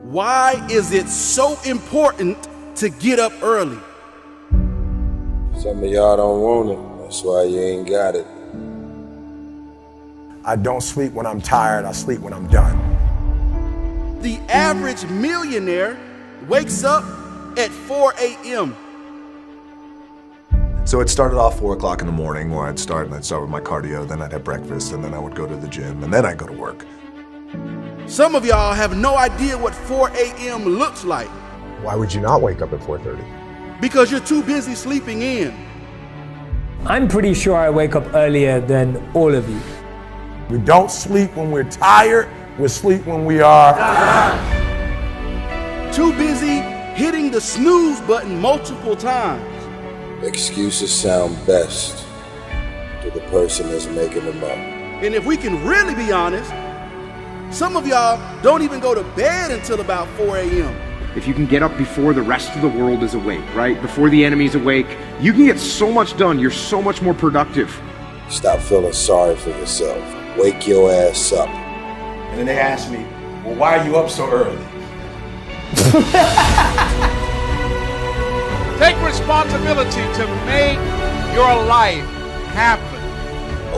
Why is it so important to get up early? Some of y'all don't want it. That's why you ain't got it. I don't sleep when I'm tired. I sleep when I'm done. The average millionaire wakes up at 4 a.m. So it started off 4 o'clock in the morning where I'd start with my cardio, then I'd have breakfast, and then I would go to the gym, and then I'd go to work. Some of y'all have no idea what 4 a.m. looks like. Why would you not wake up at 4:30? Because you're too busy sleeping in. I'm pretty sure I wake up earlier than all of you. We don't sleep when we're tired. We sleep when we are too busy hitting the snooze button multiple times. Excuses sound best to the person that's making them up. And if we can really be honest, some of y'all don't even go to bed until about 4 a.m. If you can get up before the rest of the world is awake, right? Before the enemy's awake, you can get so much done. You're so much more productive. Stop feeling sorry for yourself. Wake your ass up. And then they ask me, well, why are you up so early? Take responsibility to make your life happen.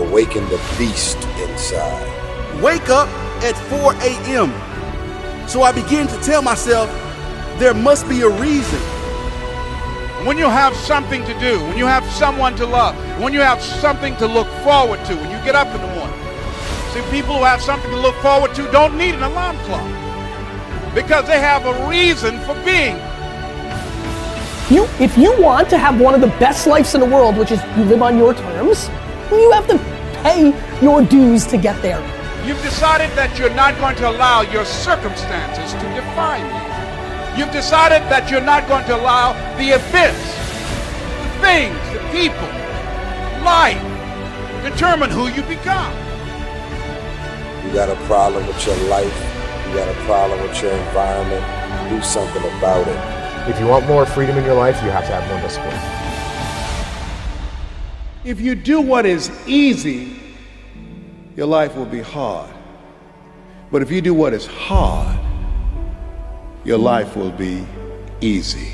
Awaken the beast inside. Wake up at 4 a.m. So I begin to tell myself there must be a reason. When you have something to do, when you have someone to love, when you have something to look forward to, when you get up in the morning. See, people who have something to look forward to don't need an alarm clock because they have a reason for being. If you want to have one of the best lives in the world, which is you live on your terms, you have to pay your dues to get there. You've decided that you're not going to allow your circumstances to define you. You've decided that you're not going to allow the events, the things, the people, life, determine who you become. You got a problem with your life, you got a problem with your environment, do something about it. If you want more freedom in your life, you have to have more discipline. If you do what is easy, your life will be hard. But if you do what is hard, your life will be easy.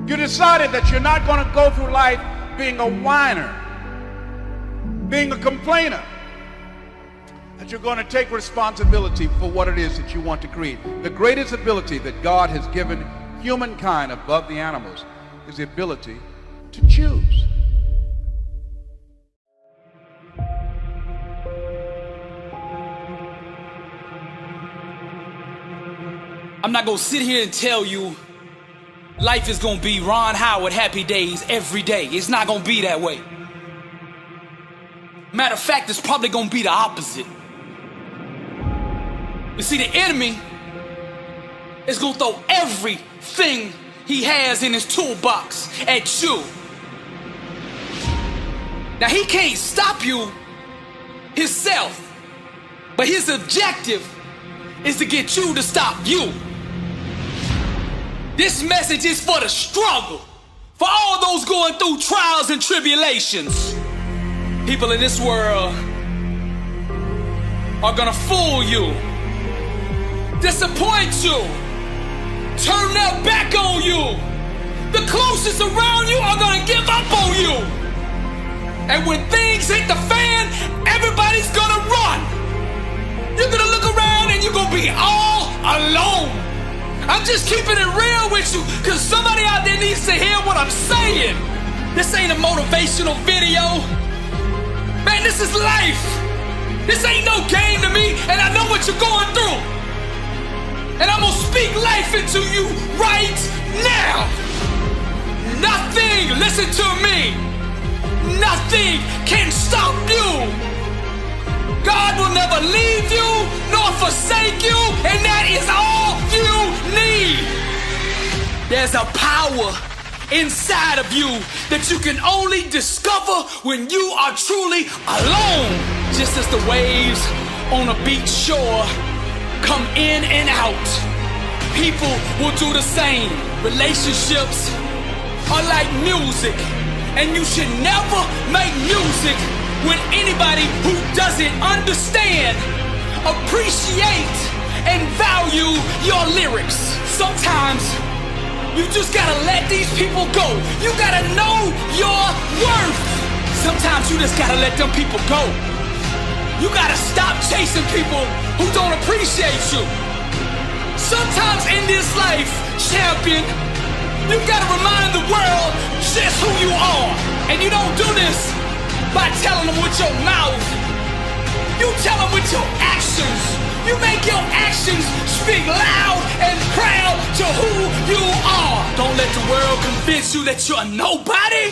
You decided that you're not going to go through life being a whiner, being a complainer, that you're going to take responsibility for what it is that you want to create. The greatest ability that God has given humankind above the animals is the ability to choose. I'm not gonna sit here and tell you life is gonna be Ron Howard happy days every day. It's not gonna be that way. Matter of fact, it's probably gonna be the opposite. You see, the enemy is gonna throw everything he has in his toolbox at you. Now, he can't stop you himself, but his objective is to get you to stop you. This message is for the struggle, for all those going through trials and tribulations. People in this world are gonna fool you, disappoint you, turn their back on you. The closest around you are gonna give up on you. And when things hit the fan, everybody's gonna run. You're gonna look around and you're gonna be all alone. I'm just keeping it real with you because somebody out there needs to hear what I'm saying. This ain't a motivational video. Man, this is life. This ain't no game to me, and I know what you're going through. And I'm gonna speak life into you right now. Nothing, listen to me, nothing can stop you. God will never leave you nor forsake you, and that is all you need. There's a power inside of you that you can only discover when you are truly alone. Just as the waves on a beach shore come in and out, people will do the same. Relationships are like music, and you should never make music with anybody who doesn't understand appreciate and value your lyrics. Sometimes you just gotta let these people go. You gotta know your worth. Sometimes you just gotta let them people go. You gotta stop chasing people who don't appreciate you. Sometimes in this life, champion, you gotta remind the world just who you are. And you don't do this by telling them with your mouth. You tell them with your actions. You make your actions speak loud and proud to who you are. Don't let the world convince you that you're nobody.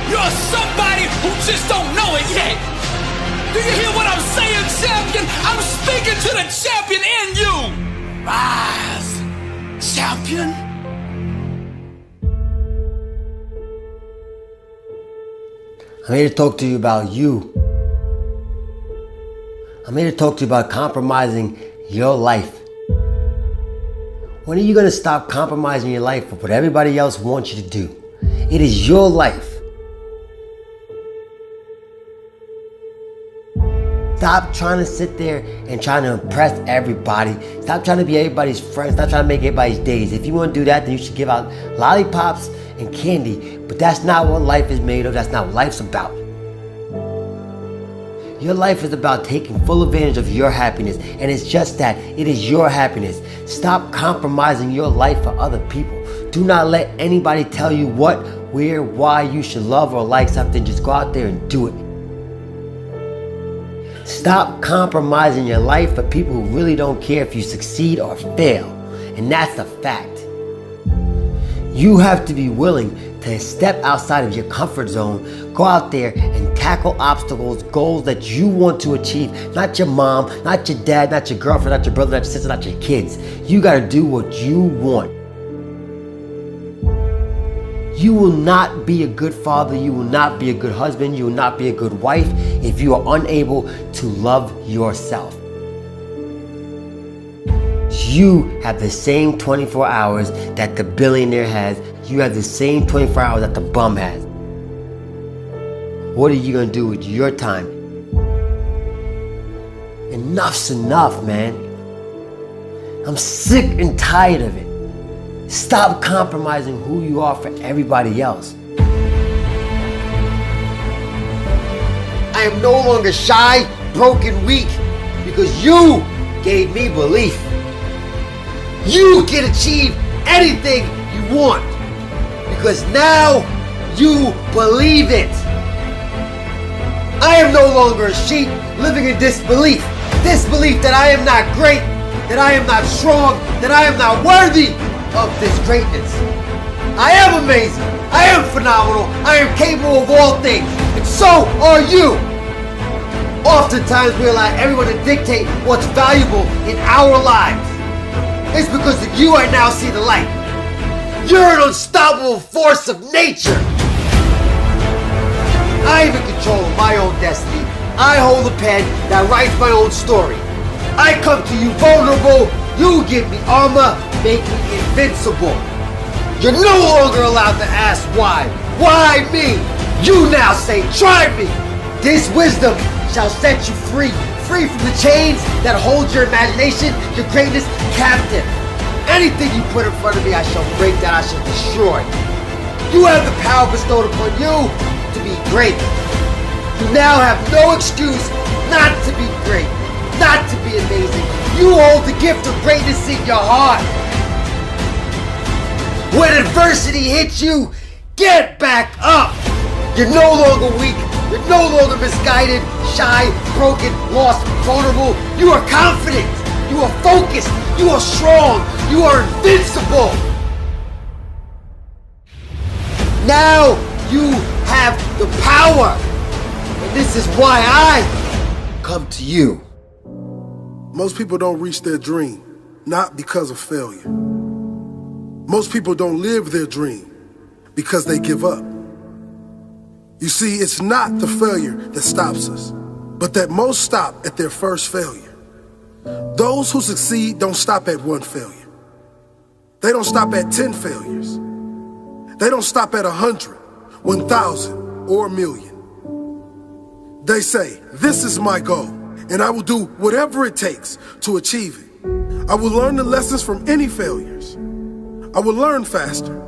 You're somebody who just don't know it yet. Do you hear what I'm saying, champion? I'm speaking to the champion in you. Rise, champion. I'm here to talk to you about you. I'm here to talk to you about compromising your life. When are you going to stop compromising your life for what everybody else wants you to do? It is your life. Stop trying to sit there and trying to impress everybody. Stop trying to be everybody's friend. Stop trying to make everybody's days. If you want to do that, then you should give out lollipops and candy. But that's not what life is made of. That's not what life's about. Your life is about taking full advantage of your happiness. And it's just that. It is your happiness. Stop compromising your life for other people. Do not let anybody tell you what, where, why you should love or like something. Just go out there and do it. Stop compromising your life for people who really don't care if you succeed or fail. And that's a fact. You have to be willing to step outside of your comfort zone, go out there and tackle obstacles, goals that you want to achieve. Not your mom, not your dad, not your girlfriend, not your brother, not your sister, not your kids. You gotta do what you want. You will not be a good father, you will not be a good husband, you will not be a good wife if you are unable to love yourself. You have the same 24 hours that the billionaire has. You have the same 24 hours that the bum has. What are you gonna do with your time? Enough's enough, man. I'm sick and tired of it. Stop compromising who you are for everybody else. I am no longer shy, broken, weak, because you gave me belief. You can achieve anything you want, because now you believe it. I am no longer a sheep living in disbelief. Disbelief that I am not great, that I am not strong, that I am not worthy of this greatness. I am amazing. I am phenomenal. I am capable of all things. And so are you. Oftentimes we allow everyone to dictate what's valuable in our lives. It's because of you I now see the light. You're an unstoppable force of nature. I am in control of my own destiny. I hold the pen that writes my own story. I come to you vulnerable. You give me armor, make me invincible. You're no longer allowed to ask why. Why me? You now say, try me. This wisdom shall set you free. Free from the chains that hold your imagination, your greatness captive. Anything you put in front of me, I shall break, that I shall destroy. You have the power bestowed upon you to be great. You now have no excuse not to be great, not to be amazing. You hold the gift of greatness in your heart. When adversity hits you, get back up. You're no longer weak. You're no longer misguided, shy, broken, lost, vulnerable. You are confident. You are focused. You are strong. You are invincible. Now you have the power. And this is why I come to you. Most people don't reach their dream, not because of failure. Most people don't live their dream because they give up. You see, it's not the failure that stops us, but that most stop at their first failure. Those who succeed don't stop at one failure. They don't stop at 10 failures. They don't stop at 100, 1,000, or 1,000,000. They say, this is my goal, and I will do whatever it takes to achieve it. I will learn the lessons from any failures. I will learn faster.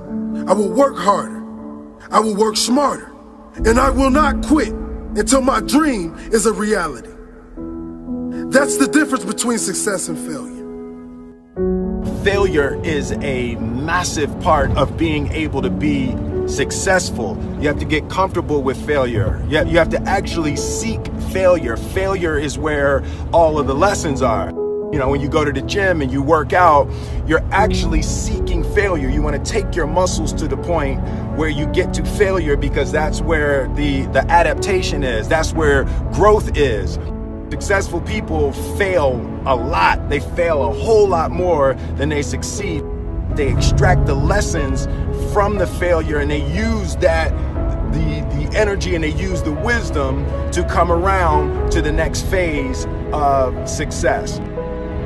I will work harder. I will work smarter. And I will not quit until my dream is a reality. That's the difference between success and failure. Failure is a massive part of being able to be successful. You have to get comfortable with failure. You have to actually seek failure. Failure is where all of the lessons are. You know, when you go to the gym and you work out, you're actually seeking failure. You want to take your muscles to the point where you get to failure, because that's where the adaptation is. That's where growth is. Successful people fail a lot. They fail a whole lot more than they succeed. They extract the lessons from the failure, and they use that, the energy, and they use the wisdom to come around to the next phase of success.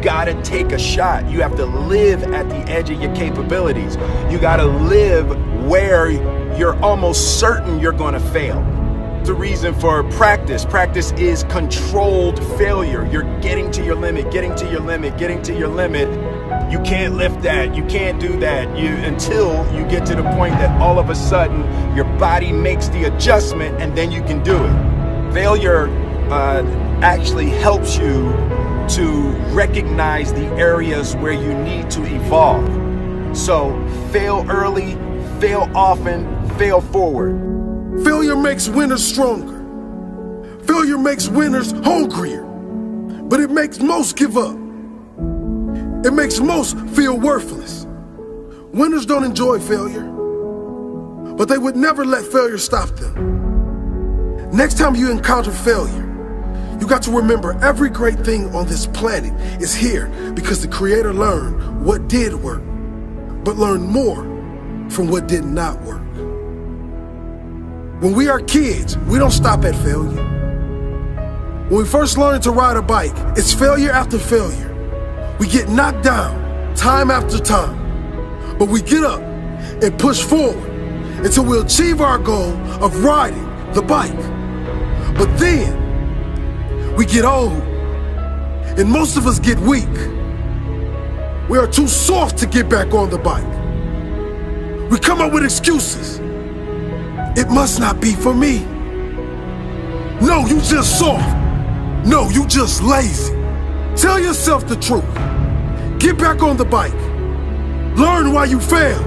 Gotta take a shot. You have to live at the edge of your capabilities. You gotta live where you're almost certain you're gonna fail. The reason for practice. Practice is controlled failure. You're getting to your limit, getting to your limit, getting to your limit. You can't lift that, you can't do that, until you get to the point that all of a sudden your body makes the adjustment, and then you can do it. Failure actually helps you to recognize the areas where you need to evolve. So fail early, fail often, fail forward. Failure makes winners stronger. Failure makes winners hungrier. But it makes most give up. It makes most feel worthless. Winners don't enjoy failure, but they would never let failure stop them. Next time you encounter failure, you got to remember every great thing on this planet is here because the Creator learned what did work, but learned more from what did not work. When we are kids, we don't stop at failure. When we first learn to ride a bike, it's failure after failure. We get knocked down time after time, but we get up and push forward until we achieve our goal of riding the bike. But then we get old, and most of us get weak. We are too soft to get back on the bike. We come up with excuses. It must not be for me. No, you just soft. No, you just lazy. Tell yourself the truth. Get back on the bike. Learn why you failed,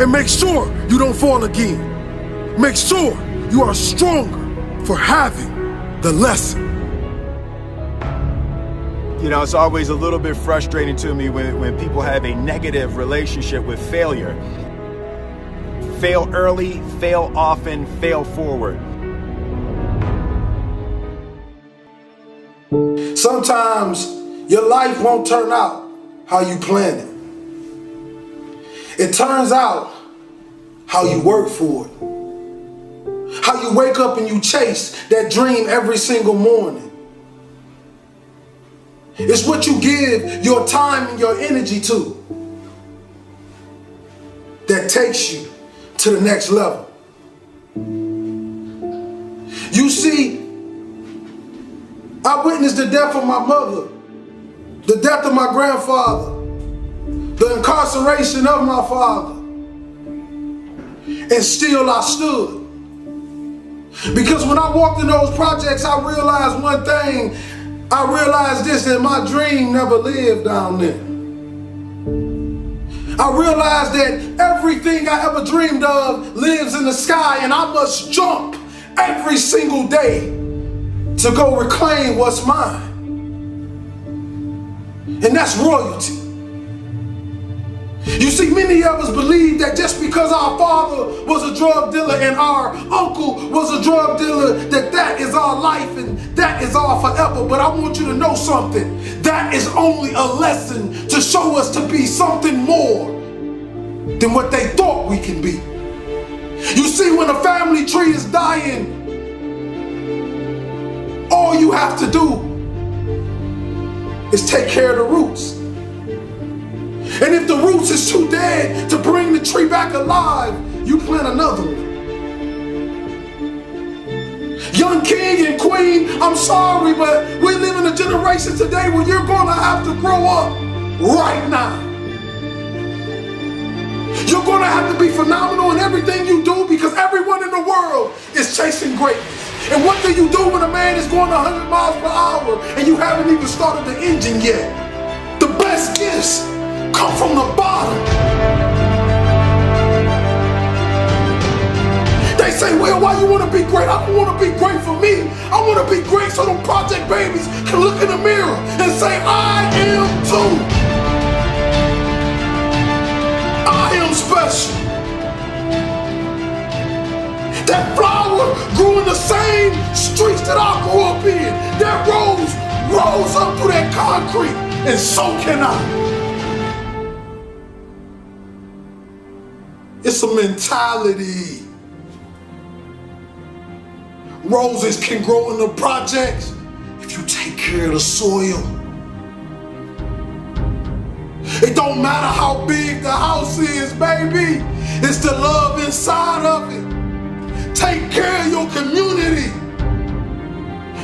and make sure you don't fall again. Make sure you are stronger for having the lesson. You know, it's always a little bit frustrating to me when people have a negative relationship with failure. Fail early, fail often, fail forward. Sometimes your life won't turn out how you planned it. It turns out how you work for it. How you wake up and you chase that dream every single morning. It's what you give your time and your energy to that takes you to the next level. You see, I witnessed the death of my mother, the death of my grandfather, the incarceration of my father, and still I stood. Because when I walked in those projects, I realized one thing. I realized this, that my dream never lived down there. I realized that everything I ever dreamed of lives in the sky, and I must jump every single day to go reclaim what's mine. And that's royalty. You see, many of us believe that just because our father was a drug dealer and our uncle was a drug dealer, that is our life and that is our forever. But I want you to know something. That is only a lesson to show us to be something more than what they thought we can be. You see, when a family tree is dying, all you have to do is take care of the roots. And if the roots is too dead to bring the tree back alive, you plant another one. Young king and queen, I'm sorry, but we live in a generation today where you're gonna have to grow up right now. You're gonna have to be phenomenal in everything you do because everyone in the world is chasing greatness. And what do you do when a man is going 100 miles per hour and you haven't even started the engine yet? The best gifts come from the bottom. They say, well, why you want to be great? I don't want to be great for me. I want to be great so them project babies can look in the mirror and say, I am too. I am special. That flower grew in the same streets that I grew up in. That rose rose up through that concrete, and so can I. It's a mentality. Roses can grow in the projects if you take care of the soil. It don't matter how big the house is, baby. It's the love inside of it. Take care of your community.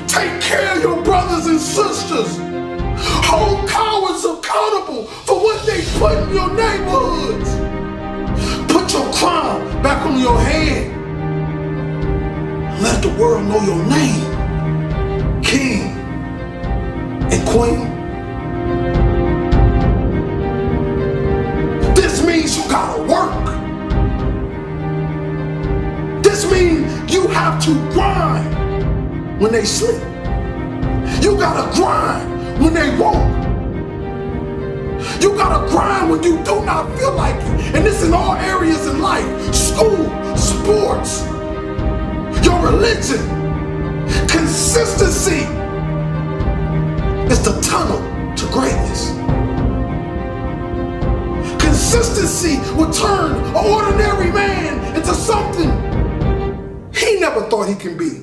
Take care of your brothers and sisters. Hold cowards accountable for what they put in your neighborhoods. Put your crown back on your head. Let the world know your name, king and queen. This means you gotta work. This means you have to grind when they sleep. You gotta grind when they won't. You gotta grind when you do not feel like it. And this in all areas in life. School, sports, your religion. Consistency is the tunnel to greatness. Consistency will turn an ordinary man into something he never thought he can be.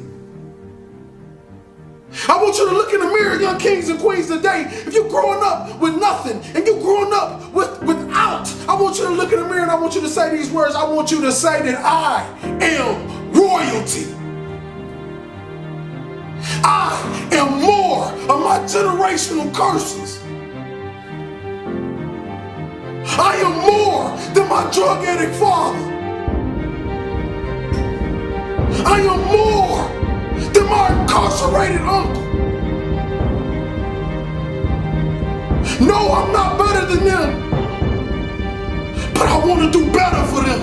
I want you to look in the mirror, young kings and queens, today. If you're growing up with nothing and you're growing up without, I want you to look in the mirror and I want you to say these words. I want you to say that I am royalty. I am more of my generational curses. I am more than my drug addict father. I am more than my incarcerated uncle. No, I'm not better than them, but I want to do better for them.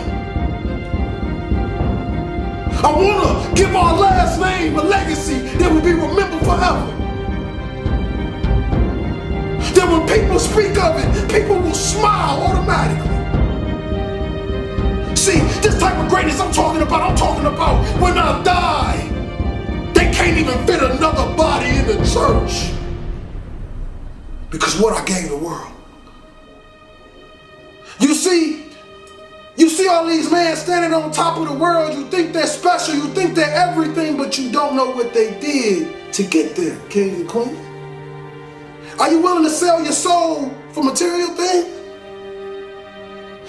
I want to give our last name a legacy that will be remembered forever. That when people speak of it, people will smile automatically. See, this type of greatness I'm talking about when I die, they can't even fit another body in the church because what I gave the world. You see all these men standing on top of the world. You think they're special, you think they're everything, but you don't know what they did to get there, kings and queens. Are you willing to sell your soul for material things?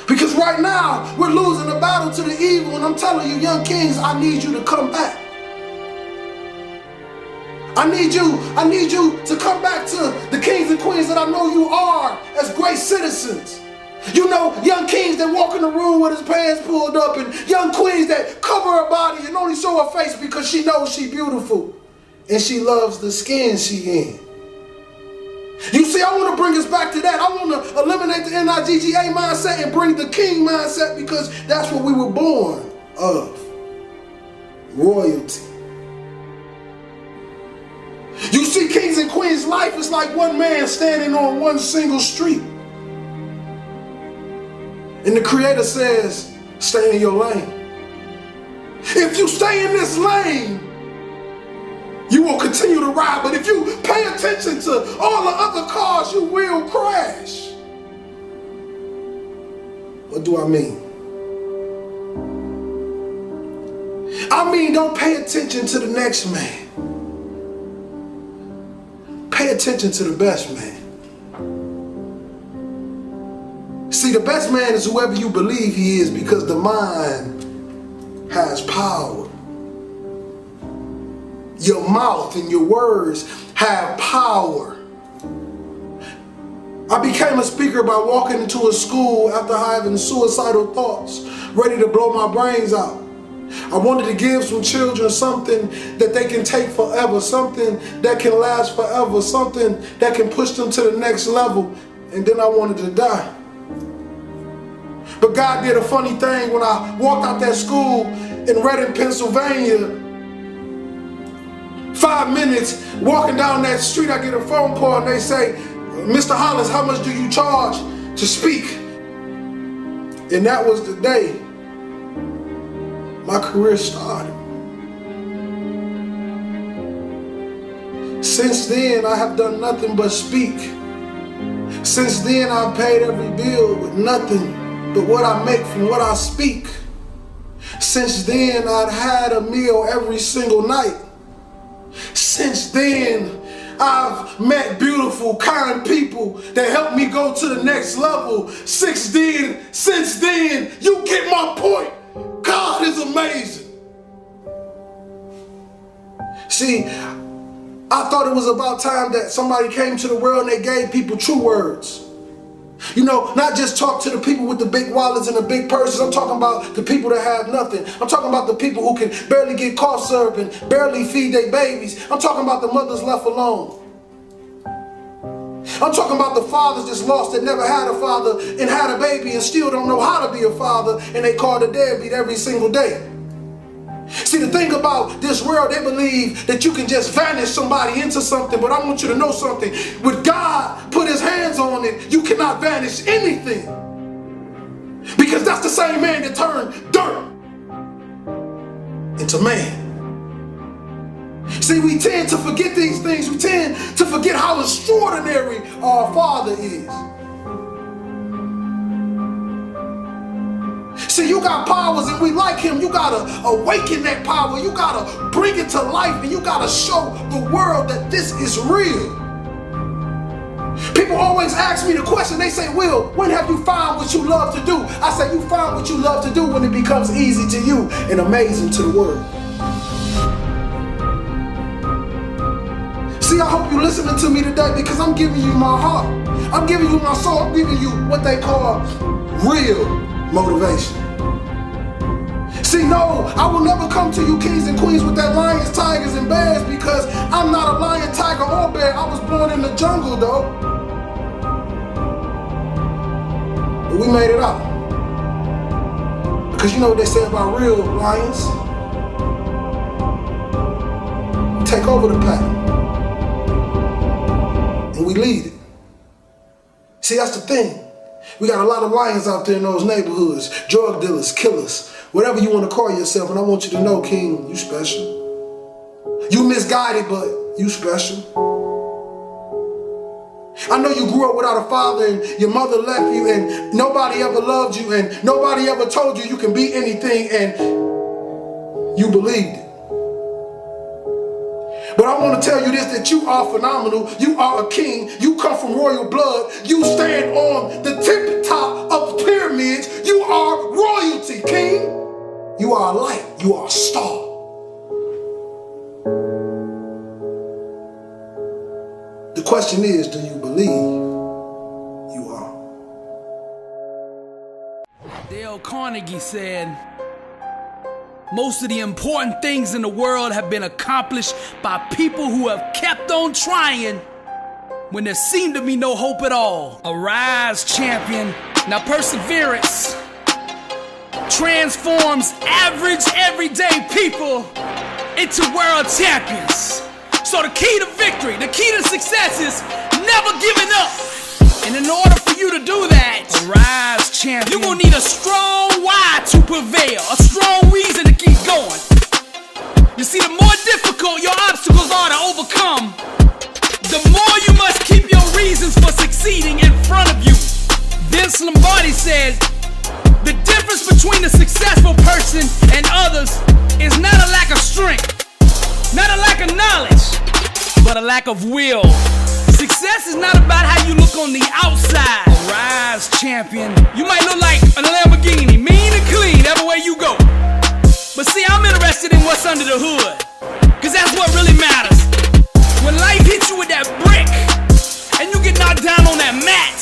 Because right now, we're losing the battle to the evil, and I'm telling you, young kings, I need you to come back. I need you to come back to the kings and queens that I know you are as great citizens. You know, young kings that walk in the room with his pants pulled up, and young queens that cover her body and only show her face because she knows she's beautiful and she loves the skin she in. You see, I want to bring us back to that. I want to eliminate the N-I-G-G-A mindset and bring the king mindset because that's what we were born of. Royalty. You see, kings and queens, life is like one man standing on one single street. And the Creator says, stay in your lane. If you stay in this lane, you will continue to ride, but if you pay attention to all the other cars, you will crash. What do I mean? I mean, don't pay attention to the next man. Pay attention to the best man. See, the best man is whoever you believe he is because the mind has power. Your mouth and your words have power. I became a speaker by walking into a school after having suicidal thoughts, ready to blow my brains out. I wanted to give some children something that they can take forever, something that can last forever, something that can push them to the next level, and then I wanted to die. But God did a funny thing when I walked out that school in Reading, Pennsylvania. 5 minutes walking down that street, I get a phone call and they say, Mr. Hollins, how much do you charge to speak? And that was the day my career started. Since then, I have done nothing but speak. Since then, I've paid every bill with nothing but what I make from what I speak. Since then, I've had a meal every single night. Since then, I've met beautiful, kind people that helped me go to the next level. Since then, you get my point. God is amazing. See, I thought it was about time that somebody came to the world and they gave people true words. You know, not just talk to the people with the big wallets and the big purses. I'm talking about the people that have nothing. I'm talking about the people who can barely get cough syrup and barely feed their babies. I'm talking about the mothers left alone. I'm talking about the fathers that's lost that never had a father and had a baby and still don't know how to be a father, and they call the deadbeat every single day. See, the thing about this world, they believe that you can just vanish somebody into something, but I want you to know something. When God put his hands on it, you cannot vanish anything. Because that's the same man that turned dirt into man. See, we tend to forget these things. We tend to forget how extraordinary our Father is. See, you got powers and we like him. You gotta awaken that power. You gotta bring it to life, and you gotta show the world that this is real. People always ask me the question. They say, Will, when have you found what you love to do? I say, you find what you love to do when it becomes easy to you and amazing to the world. See, I hope you're listening to me today, because I'm giving you my heart. I'm giving you my soul. I'm giving you what they call real motivation. See, no, I will never come to you kings and queens with that lions, tigers, and bears, because I'm not a lion, tiger, or bear. I was born in the jungle, though. But we made it out. Because you know what they say about real lions? We take over the pack. And we lead it. See, that's the thing. We got a lot of lions out there in those neighborhoods, drug dealers, killers, whatever you want to call yourself. And I want you to know, King, you special. You misguided, but you special. I know you grew up without a father and your mother left you and nobody ever loved you and nobody ever told you you can be anything, and you believed it. But I want to tell you this, that you are phenomenal. You are a king. You come from royal blood. You stand on the tip top of the pyramids. You are royalty, king. You are a light. You are a star. The question is, do you believe you are? Dale Carnegie said, most of the important things in the world have been accomplished by people who have kept on trying when there seemed to be no hope at all. Arise, champion. Now perseverance transforms average, everyday people into world champions. So the key to victory, the key to success is never giving up. And in order for you to do that, arise, champion, you're gonna need a strong why to prevail, a strong reason to keep going. You see, the more difficult your obstacles are to overcome, the more you must keep your reasons for succeeding in front of you. Vince Lombardi said, the difference between a successful person and others is not a lack of strength, not a lack of knowledge, but a lack of will. Success is not about how you look on the outside. Arise, champion. You might look like a Lamborghini, mean and clean everywhere you go. But see, I'm interested in what's under the hood. Cause that's what really matters. When life hits you with that brick and you get knocked down on that mat,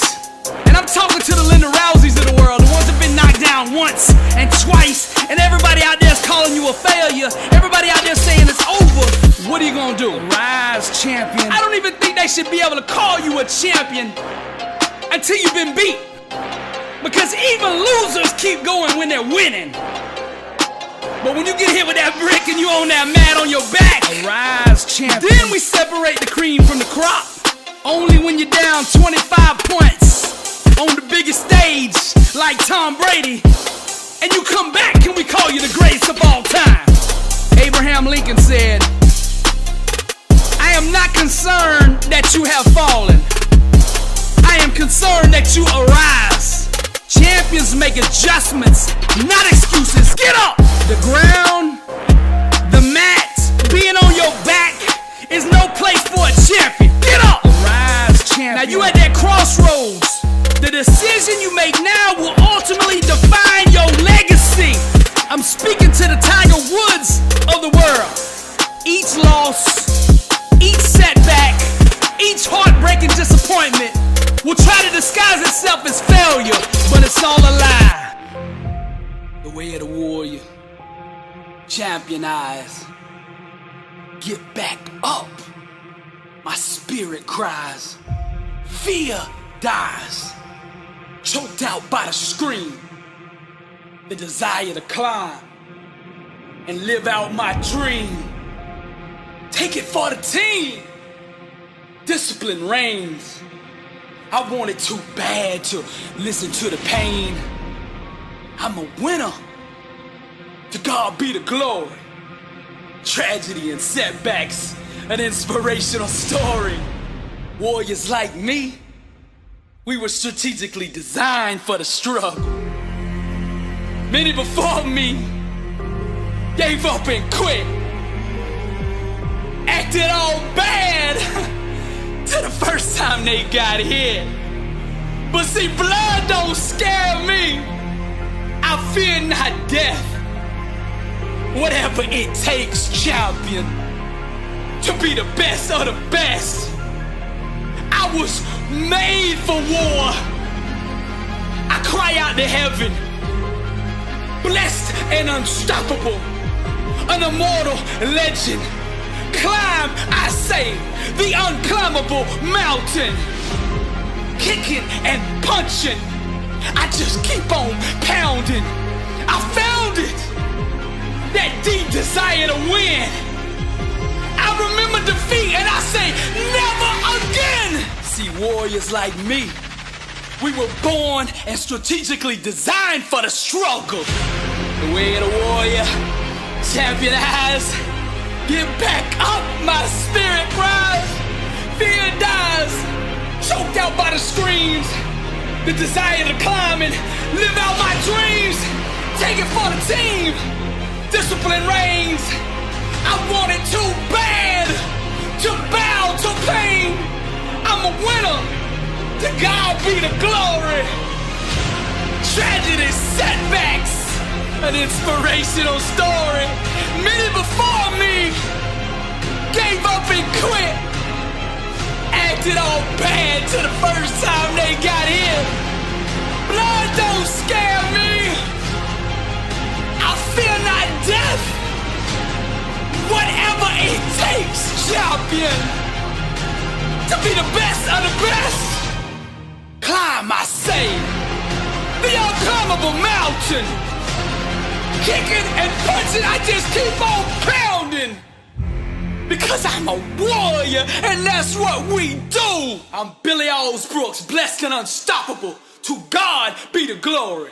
and I'm talking to the Linda Rouseys of the world, the ones that been knocked down once and twice, and everybody out there is calling you a failure, everybody out there saying it's over, what are you gonna do? Rise, champion. I don't even think they should be able to call you a champion until you've been beat. Because even losers keep going when they're winning. But when you get hit with that brick and you on that mat on your back, rise, champion. Then we separate the cream from the crop. Only when you're down 25 points on the biggest stage like Tom Brady, and you come back and we call you the greatest of all time. Abraham Lincoln said, I am not concerned that you have fallen. I am concerned that you arise. Champions make adjustments, not excuses. Get up! The ground, the mat, being on your back is no place for a champion. Get up! Rise, champion. Now you at that crossroads. The decision you make now will ultimately define your legacy. I'm speaking to the Tiger Woods of the world. Each loss, each setback, each heartbreaking disappointment will try to disguise itself as failure, but it's all a lie. The way of the warrior, champion eyes. Get back up, my spirit cries. Fear dies, choked out by the scream. The desire to climb and live out my dream. Take it for the team. Discipline reigns. I want it too bad to listen to the pain. I'm a winner. To God be the glory. Tragedy and setbacks, an inspirational story. Warriors like me, we were strategically designed for the struggle. Many before me gave up and quit. Acted all bad to the first time they got hit. But see, blood don't scare me. I fear not death. Whatever it takes, champion, to be the best of the best. I was made for war. I cry out to heaven, blessed and unstoppable, an immortal legend. Climb, I say, the unclimbable mountain. Kicking and punching, I just keep on pounding. I found it, that deep desire to win. I remember defeat and I say, never again. See, warriors like me, we were born and strategically designed for the struggle. The way of the warrior, champion eyes. Get back up, my spirit rise. Fear dies, choked out by the screams. The desire to climb and live out my dreams. Take it for the team. Discipline reigns. I want it too bad to bow to pain. I'm a winner. To God be the glory. Tragedy, setbacks, an inspirational story. Many before me gave up and quit. Acted all bad to the first time they got hit. Blood don't scare me. I fear not death. Whatever it takes, champion, to be the best of the best. Climb, I say, the unclimbable mountain. Kicking and punching, I just keep on pounding. Because I'm a warrior, and that's what we do. I'm Billy Alls Brooks, blessed and unstoppable. To God be the glory.